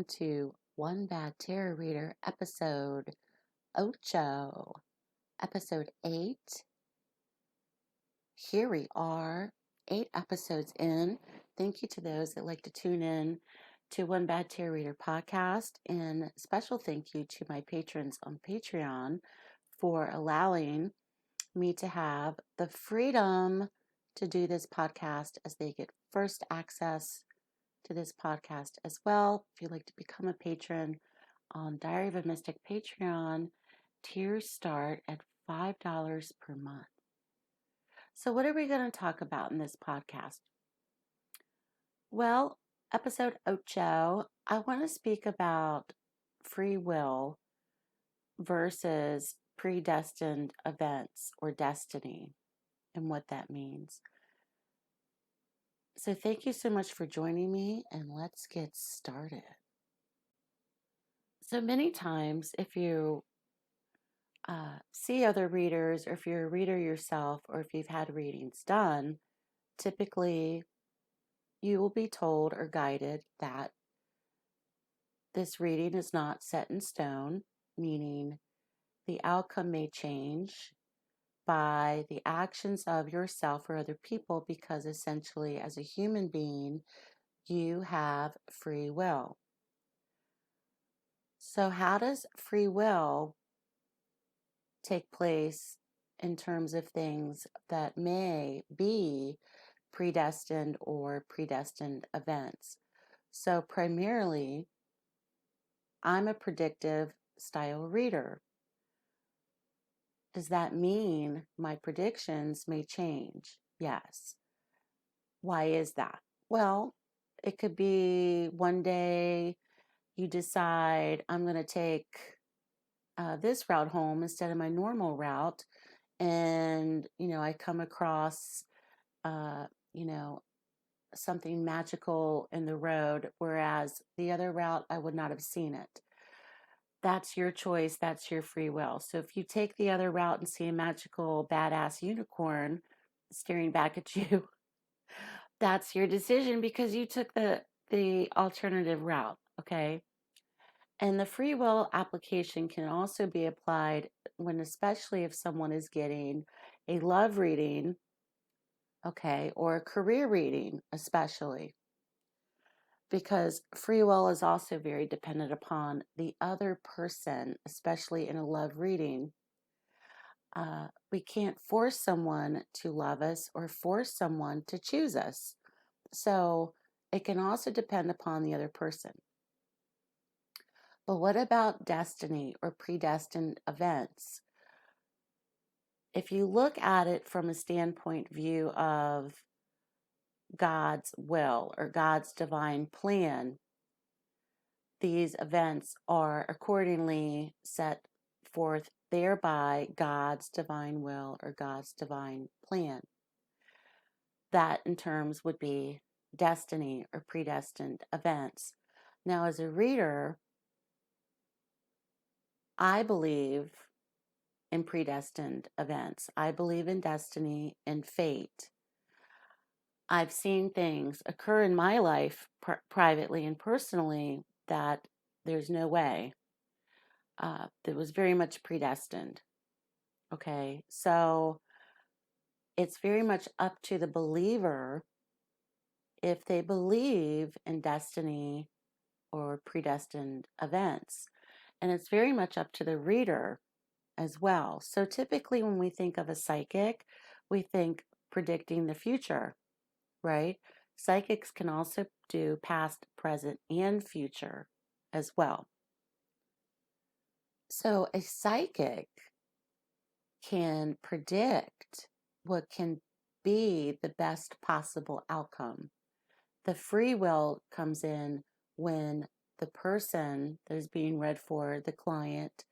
welcome to One Bad Tarot Reader, episode Ocho, episode 8. Here we are, 8 episodes in. Thank you to those that like to tune in to One Bad Tarot Reader podcast, and special thank you to my patrons on Patreon for allowing me to have the freedom to do this podcast, as they get first access to this podcast as well. If you'd like to become a patron on Diary of a Mystic Patreon, tiers start at $5 per month. So what are we going to talk about in this podcast? Well, episode Ocho, I want to speak about free will versus predestined events or destiny and what that means. So thank you so much for joining me, and let's get started. So many times, if you see other readers, or if you're a reader yourself, or if you've had readings done, typically you will be told or guided that this reading is not set in stone, meaning the outcome may change by the actions of yourself or other people, because essentially, as a human being, you have free will. So how does free will take place in terms of things that may be predestined or predestined events? So primarily, I'm a predictive style reader. Does that mean my predictions may change? Yes. Why is that? Well, it could be one day you decide, I'm going to take this route home instead of my normal route, and I come across uh, you know something magical in the road, whereas the other route I would not have seen it. That's your choice, that's your free will. So if you take the other route and see a magical badass unicorn staring back at you, that's your decision, because you took the alternative route. Okay. And the free will application can also be applied when, especially if someone is getting a love reading, okay, or a career reading, especially, because free will is also very dependent upon the other person, especially in a love reading. We can't force someone to love us or force someone to choose us. So it can also depend upon the other person. But what about destiny or predestined events? If you look at it from a standpoint view of God's will or God's divine plan, these events are accordingly set forth thereby God's divine will or God's divine plan. That in terms would be destiny or predestined events. Now, as a reader, I believe in predestined events. I believe in destiny and fate. I've seen things occur in my life privately and personally that there's no way. That was very much predestined. Okay, so it's very much up to the believer if they believe in destiny or predestined events. And it's very much up to the reader as well. So typically when we think of a psychic, we think predicting the future, right? Psychics can also do past, present, and future as well. So a psychic can predict what can be the best possible outcome. The free will comes in when the person that is being read for, the client,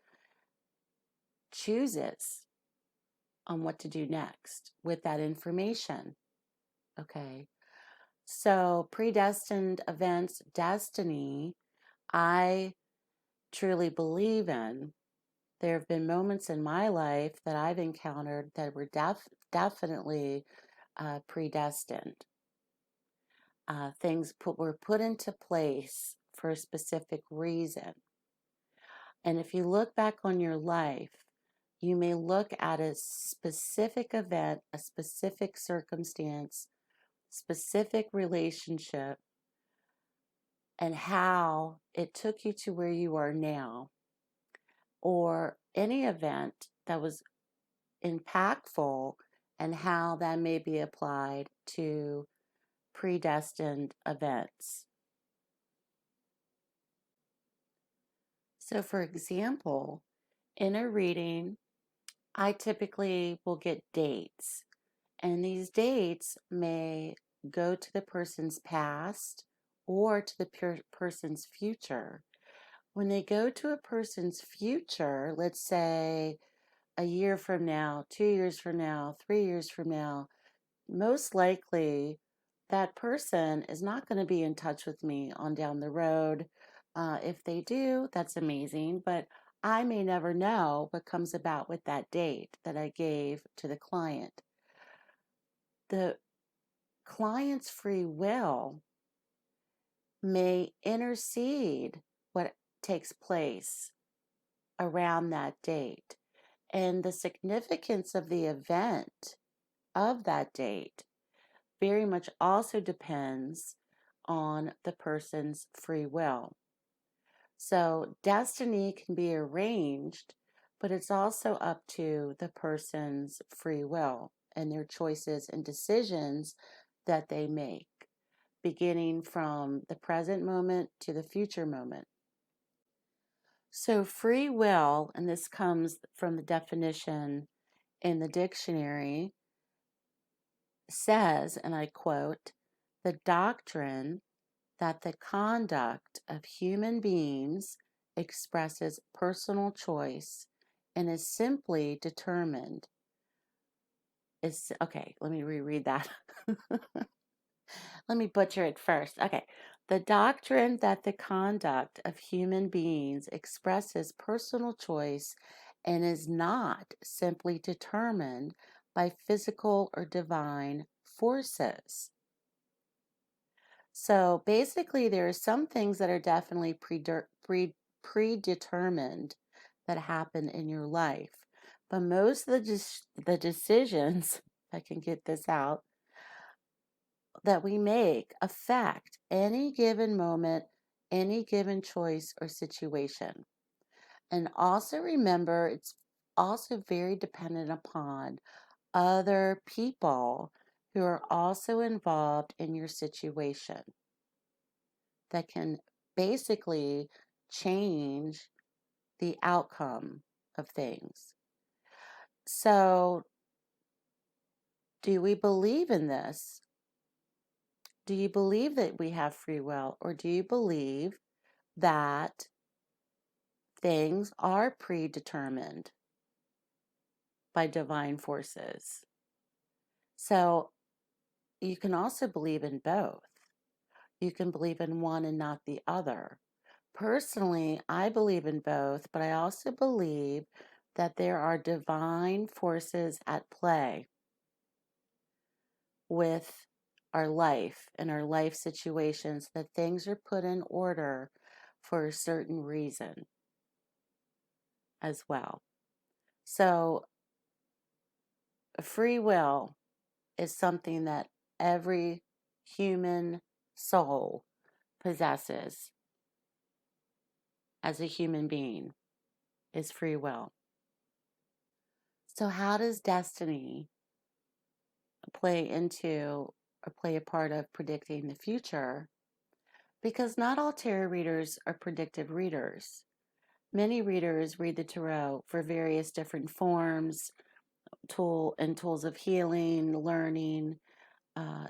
chooses on what to do next with that information. Okay. So predestined events, destiny, I truly believe in. There have been moments in my life that I've encountered that were definitely predestined. Things were put into place for a specific reason. And if you look back on your life, you may look at a specific event, a specific circumstance, specific relationship, and how it took you to where you are now, or any event that was impactful, and how that may be applied to predestined events. So, for example, in a reading, I typically will get dates, and these dates may go to the person's past or to the person's future. When they go to a person's future, let's say a year from now, 2 years from now, 3 years from now, most likely that person is not going to be in touch with me on down the road. If they do, that's amazing, but I may never know what comes about with that date that I gave to the client. The client's free will may intercede what takes place around that date. And the significance of the event of that date very much also depends on the person's free will. So destiny can be arranged, but it's also up to the person's free will and their choices and decisions that they make, beginning from the present moment to the future moment. So free will, and this comes from the definition in the dictionary, says, and I quote, the doctrine that the conduct of human beings expresses personal choice and is simply determined. Okay, let me reread that. Let me butcher it first. Okay. The doctrine that the conduct of human beings expresses personal choice and is not simply determined by physical or divine forces. So basically, there are some things that are definitely predetermined that happen in your life. But most of the decisions, if I can get this out, that we make affect any given moment, any given choice or situation. And also remember, it's also very dependent upon other people who are also involved in your situation that can basically change the outcome of things. So, do we believe in this? Do you believe that we have free will, or do you believe that things are predetermined by divine forces? So, you can also believe in both. You can believe in one and not the other. Personally, I believe in both, but I also believe that there are divine forces at play with our life and our life situations, that things are put in order for a certain reason as well. So, free will is something that every human soul possesses as a human being, is free will. So, how does destiny play into or play a part of predicting the future? Because not all tarot readers are predictive readers. Many readers read the tarot for various different forms, tools of healing, learning, uh,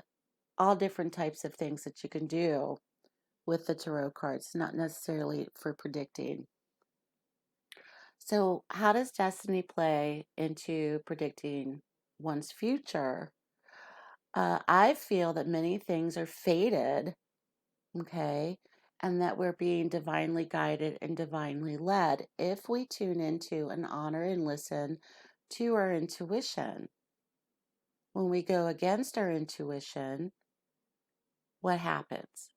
all different types of things that you can do with the tarot cards, not necessarily for predicting. So, how does destiny play into predicting one's future? I feel that many things are fated, okay, and that we're being divinely guided and divinely led if we tune into and honor and listen to our intuition. When we go against our intuition, what happens?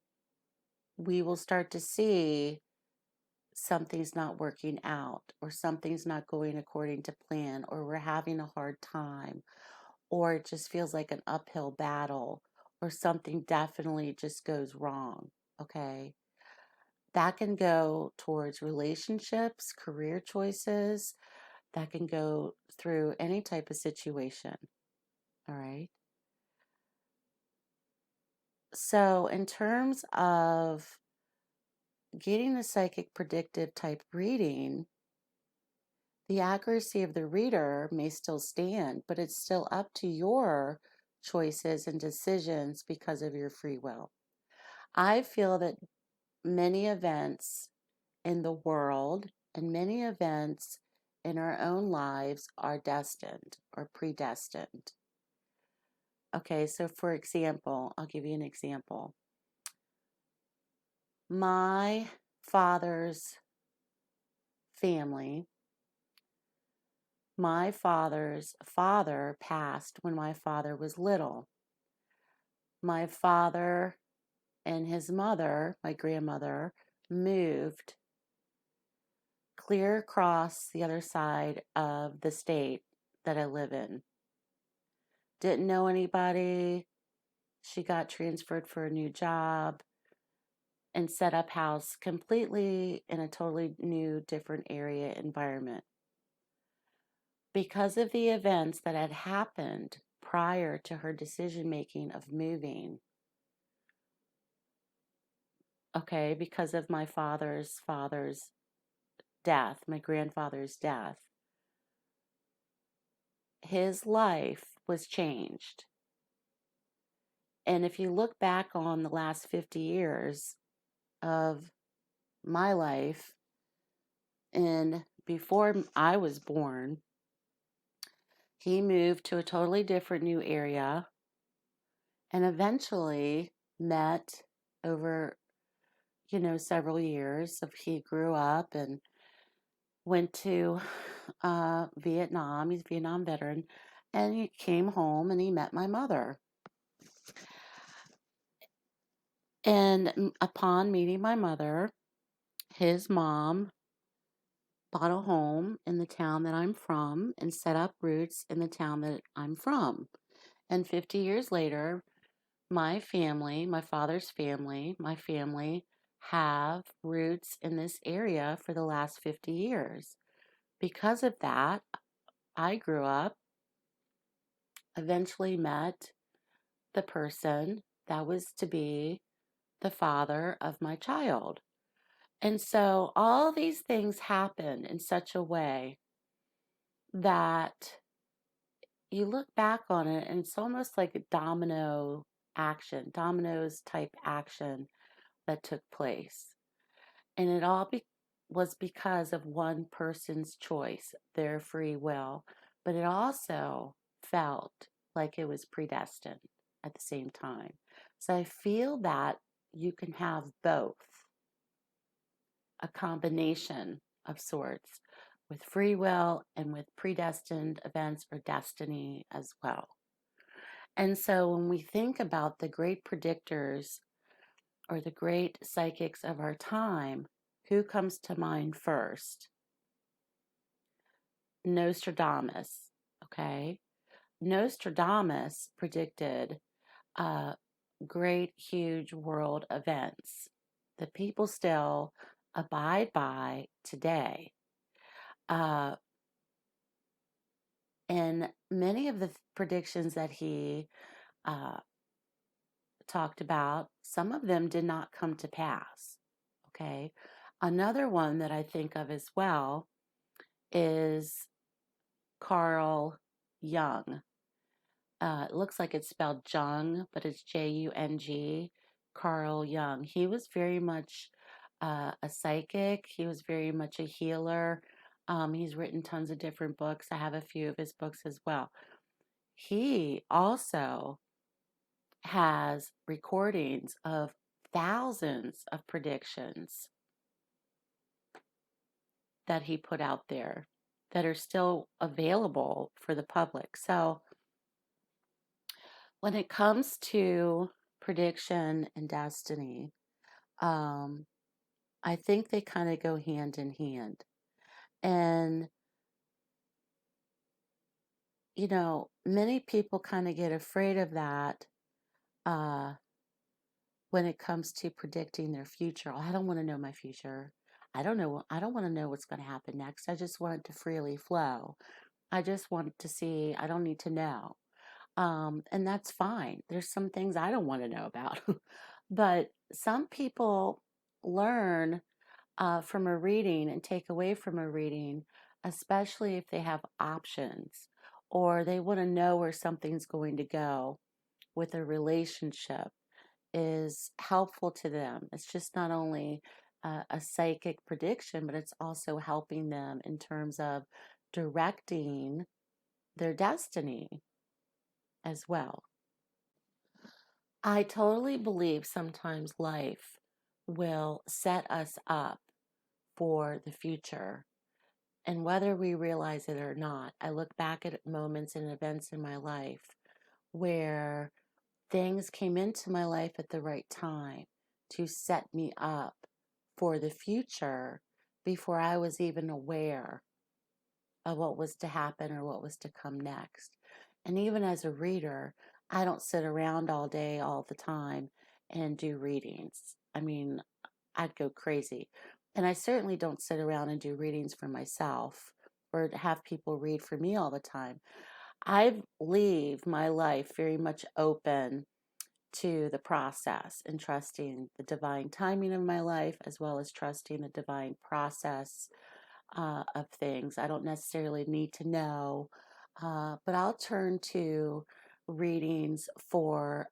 we will start to see something's not working out, or something's not going according to plan, or we're having a hard time, or it just feels like an uphill battle, or something definitely just goes wrong. Okay. That can go towards relationships, career choices, that can go through any type of situation. All right. So, in terms of getting a psychic predictive type reading, the accuracy of the reader may still stand, but it's still up to your choices and decisions because of your free will. I feel that many events in the world and many events in our own lives are destined or predestined. Okay, so for example, I'll give you an example. My father's family, my father's father passed when my father was little. My father and his mother, my grandmother, moved clear across the other side of the state that I live in. Didn't know anybody. She got transferred for a new job and set up house completely in a totally new, different area environment. Because of the events that had happened prior to her decision making of moving, okay, because of my father's death, my grandfather's death, his life was changed. And if you look back on the last 50 years of my life, and before I was born, he moved to a totally different new area and eventually met over, several years of he grew up and went to Vietnam. He's a Vietnam veteran. And he came home and he met my mother. And upon meeting my mother, his mom bought a home in the town that I'm from and set up roots in the town that I'm from. And 50 years later, my family, my father's family, my family have roots in this area for the last 50 years. Because of that, I grew up, eventually met the person that was to be the father of my child. And so all these things happen in such a way that you look back on it and it's almost like a dominoes type action that took place. And it all was because of one person's choice, their free will. But it also felt like it was predestined at the same time. So I feel that you can have both, a combination of sorts, with free will and with predestined events or destiny as well. And so when we think about the great predictors or the great psychics of our time, who comes to mind first? Nostradamus, okay? Nostradamus predicted great, huge world events that people still abide by today. And many of the predictions that he talked about, some of them did not come to pass. Okay. Another one that I think of as well is Carl Jung. It looks like it's spelled Jung, but it's Jung. Carl Jung. He was very much a psychic. He was very much a healer. He's written tons of different books. I have a few of his books as well. He also has recordings of thousands of predictions that he put out there that are still available for the public. So when it comes to prediction and destiny, Um, I think they kind of go hand in hand. And, many people kind of get afraid of that uh, when it comes to predicting their future. I don't want to know my future. I don't know. I don't want to know what's going to happen next. I just want it to freely flow. I just want to see. I don't need to know. And that's fine. There's some things I don't want to know about. But some people learn from a reading and take away from a reading, especially if they have options or they want to know where something's going to go with a relationship, is helpful to them. It's just not only a psychic prediction, but it's also helping them in terms of directing their destiny as well. I totally believe sometimes life will set us up for the future. And whether we realize it or not, I look back at moments and events in my life where things came into my life at the right time to set me up for the future before I was even aware of what was to happen or what was to come next. And even as a reader, I don't sit around all day, all the time, and do readings. I mean, I'd go crazy. And I certainly don't sit around and do readings for myself or have people read for me all the time. I leave my life very much open to the process and trusting the divine timing of my life as well as trusting the divine process of things. I don't necessarily need to know, but I'll turn to readings for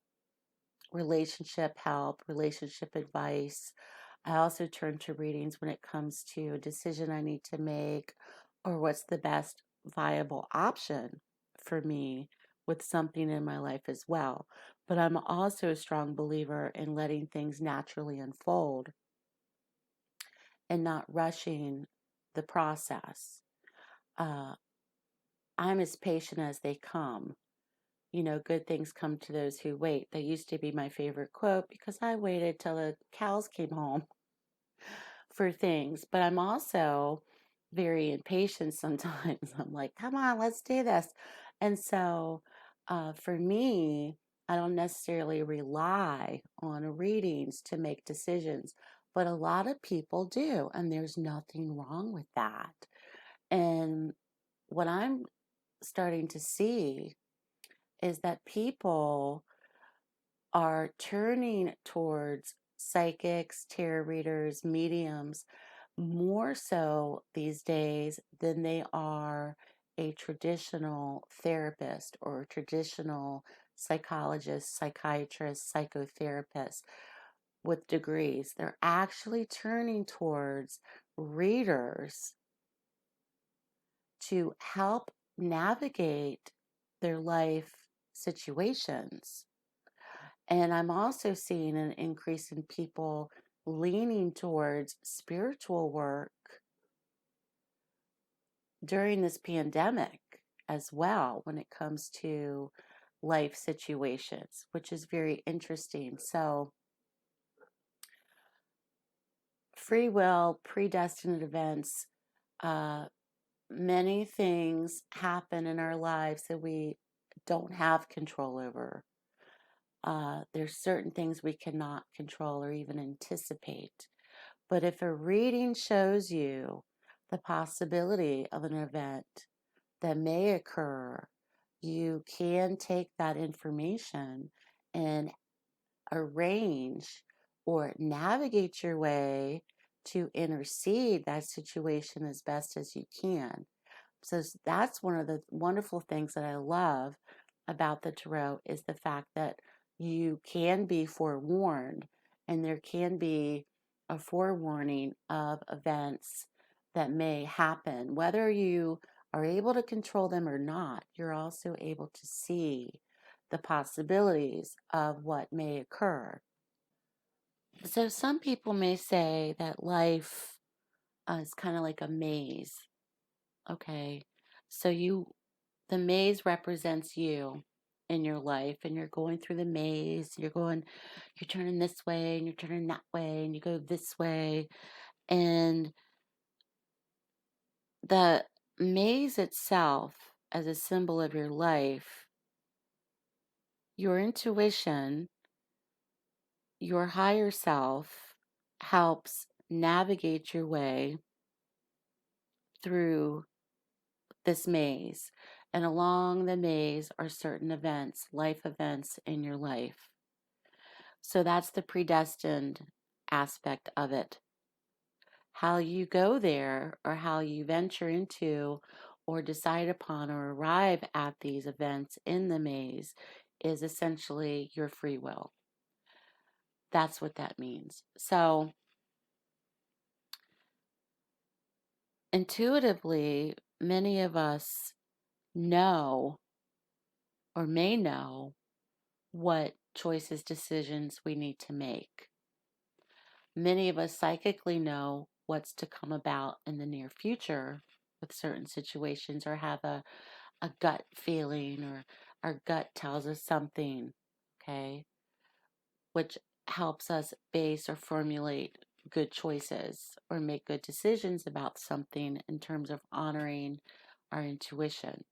relationship help, relationship advice. I also turn to readings when it comes to a decision I need to make or what's the best viable option for me with something in my life as well. But I'm also a strong believer in letting things naturally unfold and not rushing the process. Uh, I'm as patient as they come. Good things come to those who wait. That used to be my favorite quote because I waited till the cows came home for things. But I'm also very impatient sometimes. I'm like, come on, let's do this. And so for me, I don't necessarily rely on readings to make decisions, but a lot of people do. And there's nothing wrong with that. And what I'm starting to see is that people are turning towards psychics, tarot readers, mediums more so these days than they are a traditional therapist or a traditional psychologist, psychiatrist, psychotherapist with degrees. They're actually turning towards readers to help navigate their life situations. And I'm also seeing an increase in people leaning towards spiritual work during this pandemic as well when it comes to life situations, which is very interesting. So, free will, predestined events, uh, many things happen in our lives that we don't have control over. There's certain things we cannot control or even anticipate. But if a reading shows you the possibility of an event that may occur, you can take that information and arrange or navigate your way to intercede that situation as best as you can. So that's one of the wonderful things that I love about the tarot is the fact that you can be forewarned and there can be a forewarning of events that may happen. Whether you are able to control them or not, you're also able to see the possibilities of what may occur. So some people may say that life is kind of like a maze. Okay. So the maze represents you. in your life and you're going through the maze, you're turning this way and you're turning that way and you go this way. And the maze itself, as a symbol of your life, your intuition, your higher self helps navigate your way through this maze. And along the maze are certain events, life events in your life. So that's the predestined aspect of it. How you go there, or how you venture into, or decide upon, or arrive at these events in the maze, is essentially your free will. That's what that means. So, intuitively, many of us know or may know what choices, decisions we need to make. Many of us psychically know what's to come about in the near future with certain situations, or have a gut feeling, or our gut tells us something, okay, which helps us base or formulate good choices or make good decisions about something in terms of honoring our intuition.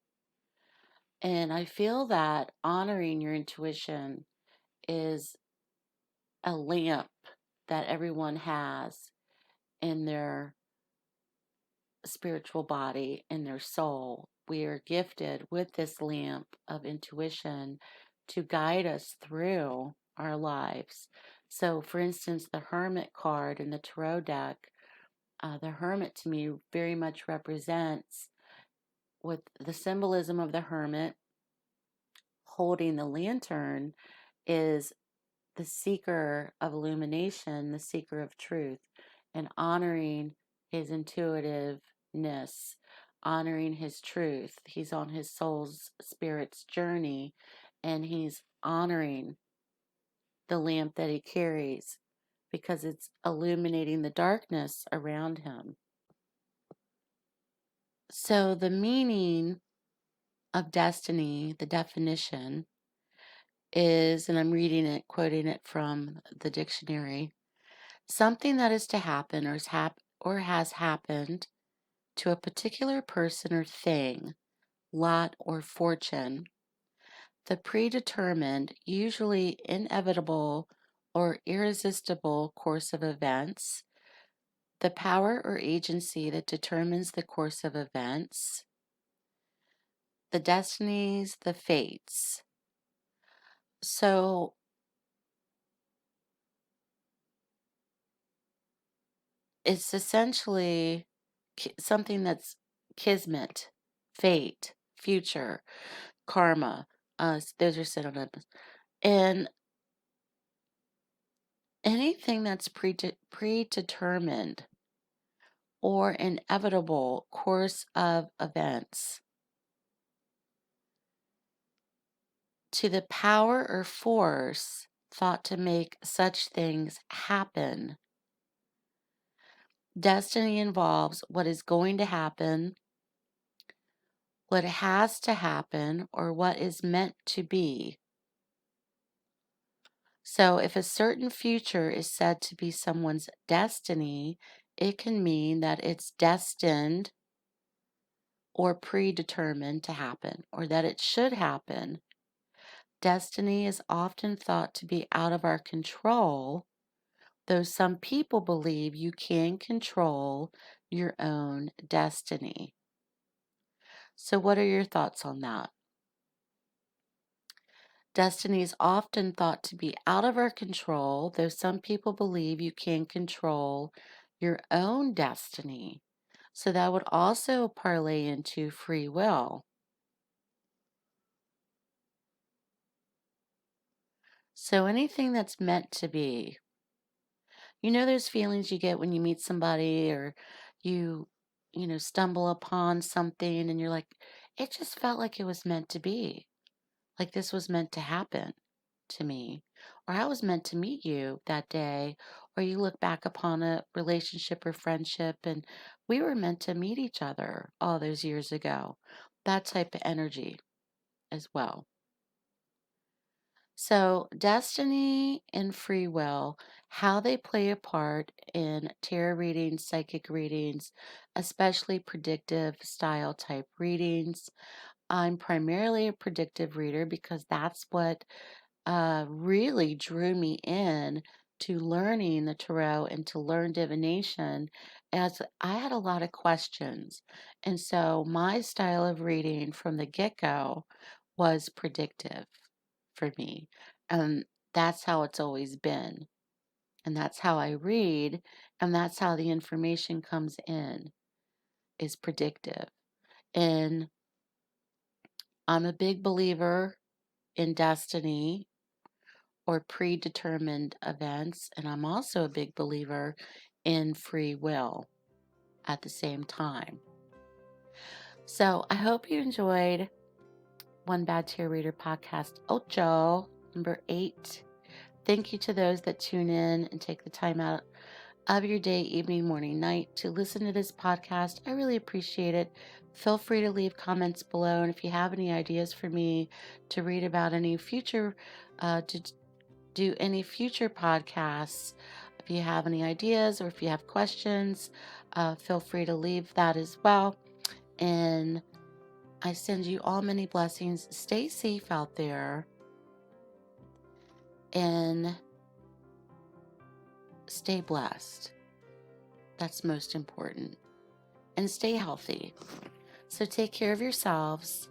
And I feel that honoring your intuition is a lamp that everyone has in their spiritual body, in their soul. We are gifted with this lamp of intuition to guide us through our lives. So, for instance, the Hermit card in the Tarot deck, the Hermit to me very much represents, with the symbolism of the Hermit holding the lantern, is the seeker of illumination, the seeker of truth, and honoring his intuitiveness, honoring his truth. He's on his soul's spirit's journey, and he's honoring the lamp that he carries because it's illuminating the darkness around him. So, the meaning of destiny, the definition is, and I'm reading it, quoting it from the dictionary: something that is to happen, or has happened to a particular person or thing, lot or fortune, the predetermined, usually inevitable or irresistible course of events, the power or agency that determines the course of events, the destinies, the fates. So it's essentially something that's kismet, fate, future, karma. Those are synonyms. And anything that's predetermined or inevitable course of events, to the power or force thought to make such things happen. Destiny involves what is going to happen, what has to happen, or what is meant to be. So, if a certain future is said to be someone's destiny, it can mean that it's destined or predetermined to happen, or that it should happen. Destiny is often thought to be out of our control, though some people believe you can control your own destiny. So, what are your thoughts on that? Destiny is often thought to be out of our control, though some people believe you can control your own destiny. So that would also parlay into free will. So anything that's meant to be. You know those feelings you get when you meet somebody, or you, stumble upon something and you're like, it just felt like it was meant to be. Like this was meant to happen to me, or I was meant to meet you that day, or you look back upon a relationship or friendship and we were meant to meet each other all those years ago. That type of energy as well. So, destiny and free will, how they play a part in tarot readings, psychic readings, especially predictive style type readings. I'm primarily a predictive reader because that's what really drew me in to learning the tarot and to learn divination, as I had a lot of questions. And so my style of reading from the get-go was predictive for me. And that's how it's always been. And that's how I read, and that's how the information comes in, is predictive. And I'm a big believer in destiny or predetermined events, and I'm also a big believer in free will at the same time. So I hope you enjoyed One Bad Tarot Reader podcast Ocho, number 8. Thank you to those that tune in and take the time out of your day, evening, morning, night to listen to this podcast. I really appreciate it. Feel free to leave comments below, and if you have any ideas for me to read about any future, to do any future podcasts, if you have any ideas or if you have questions, feel free to leave that as well. And I send you all many blessings. Stay safe out there and stay blessed. That's most important. And stay healthy. So take care of yourselves,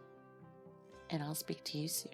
and I'll speak to you soon.